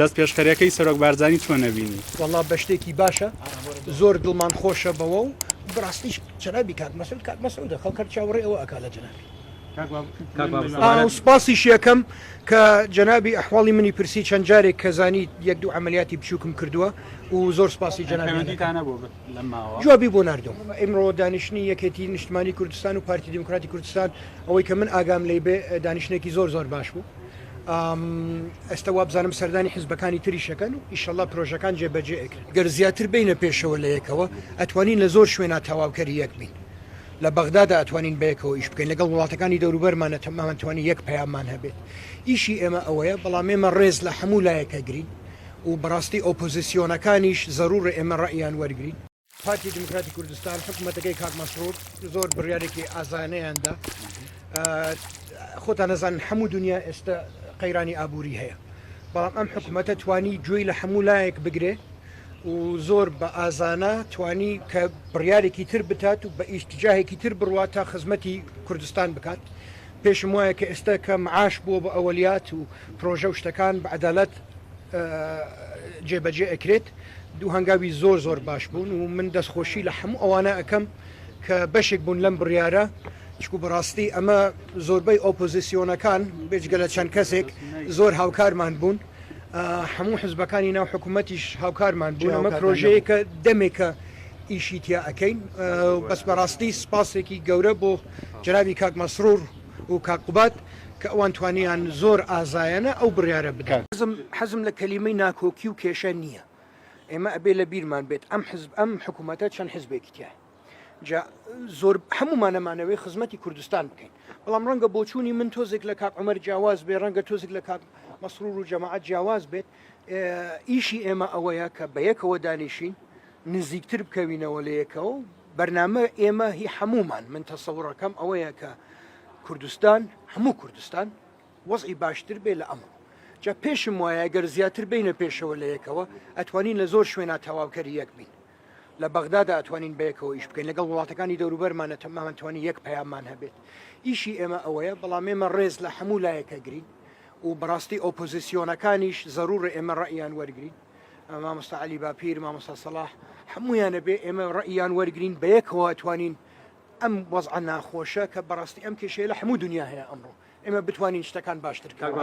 دەست پێشخەریەکەی سەرۆک بارزانی چۆن نەبینی؟ وەڵا بە شتێکی باشە زۆر دڵمان خۆشە بەوە و بڕاستیش جەنابی کاک مەسعودە خەڵکە چاوەڕێ ئەوە ئەکا لە جەنابی سپاسیش یەکەم کە جەنابی ئەحواڵی منی پرسی چەند جارێک کە زانی یەک دوو عملیاتی بچووکم کردووە و زۆر سپاسی جەنابی جوابی بۆ ناردوم ئێمڕۆ دانیشتنی یەکێتی نیشتمانی کوردستان و پارتی دموکراتی کوردستان ئەوەی کە من ئاگام لێ بێ دانیشتێکی زۆر باش بوو ئێستا وا بزانم سەردانی حیزبەکانی تریشەکەن و ئیشەڵا پرۆژەکان جێبەجێ ئەکرێن گەر زیاتر بینە پێشەوە لە یەکەوە ئەتوانین لە زۆر شوێنە تەواوکەری یەک بین لە بەغدادا ئەتوانین بەیەکەوە ئیش بکەین لەگەڵ وڵاتەکانی دەوروبەرمانە تەمامەتوانی یەک پەیامان هەبێت ئیشی ئێمە ئەوەیە بەڵام ئێمە ڕێز لە هەموو لایەکە گرین و بەڕاستی ئۆپۆزیسیۆنەکانیش زەرورە ئێمە ڕەئیان وەرگین پارتی دموکراتی کوردستان حکوومەتەکەی کاک مەسرور زۆر بڕیارێکی ئازانەیاندا خۆتان نەزانن هەموو دنیا ئێستا قەیرانی ئابووری هەیە بەڵام ئەم حکوومەتە توانی گوێی لە هەموو لایەک بگرێ و زۆر بە ئازانە توانی کە بڕیارێکی تر بتات و بە ئیشتیجاهێکی تر بڕوات تا خزمەتی کوردستان بکات پێشم وایە کە ئێستا کە معاش بووە بە ئەوەلیات و پرۆژە و شتەکان بە عەدالەت جێبەجێ ئەکرێت دوو هەنگاوی زۆر باش بوون و من دەستخۆشی لە هەموو ئەوانە ئەەکەم کە بەشێک بوون لەم بڕیارە چکو بەڕاستی ئەمە زۆربەی ئۆپۆزیسیۆنەکان بێجگە لە چەند کەسێک زۆر هاوکارمان بوون هەموو حزبەکانی ناو حکوومەتیش هاوکارمان بوون ئەمە پرۆژەیەکە دەمێکە ئیشی تیا ئەەکەین بەس بەڕاستی سپاسێکی گەورە بۆ جەنابی کاک مەسرور و کاکوبات کە ئەوان توانیان زۆر ئازایەنە ئەو بڕیارە بدەن حەزم لە کەلیمەی ناکۆکی و کێشە نییە ئێمە ئەبێ لە بیرمان بێت ئەم حکوومەتە چەند حزبێکی تایە جا زۆر هەمومانەمانەوەی خزمەتی کوردستان بکەین بەڵام ڕەنگە بۆچوونی من تۆزێک لە کاک عومەر جیاواز بێ ڕەنگە تۆزێک لە کاک مەسرور و جەماعەت جیاواز بێت ئیشی ئێمە ئەوەیە کە بە یەکەوە دانیشین نزیکتر بکەوینەوە لە یەکەوە بەرنامە ئێمە هی هەمومان من تەسەوڕەکەم ئەوەیە کە کوردستان هەموو کوردستان وەزعی باشتر بێ لە ئەمە جا پێشم وایە گەر زیاتر بینە پێشەوە لە یەکەوە ئەتوانین لە زۆر شوێنە تەواوکەری یەک بین لە بەغدادا ئەتوانین بەیەکەوە ئیش بکەین لەگەڵ وڵاتەکانی دەوروبەرمانە تەمامەتوانی یەک پەیامان هەبێت ئیشی ئێمە ئەوەیە بەڵام ئێمە ڕێز لە هەموو لایەکە گرین و بەڕاستی ئۆپۆزیسیۆنەکانیش زەرورە ئێمە ڕەئیان وەرگین مامۆستا عەلی باپیر مامۆستا سەلاح هەموویانە بێ ئێمە ڕەئیان وەرگین بەیەکەوە ئەتوانین ئەم وەزعە ناخۆشە کە بەڕاستی ئەم کێشەیە لە هەموو دنیا هەیە ئەمڕۆ ئێمە بتوانین شتەکان باشتر بکەین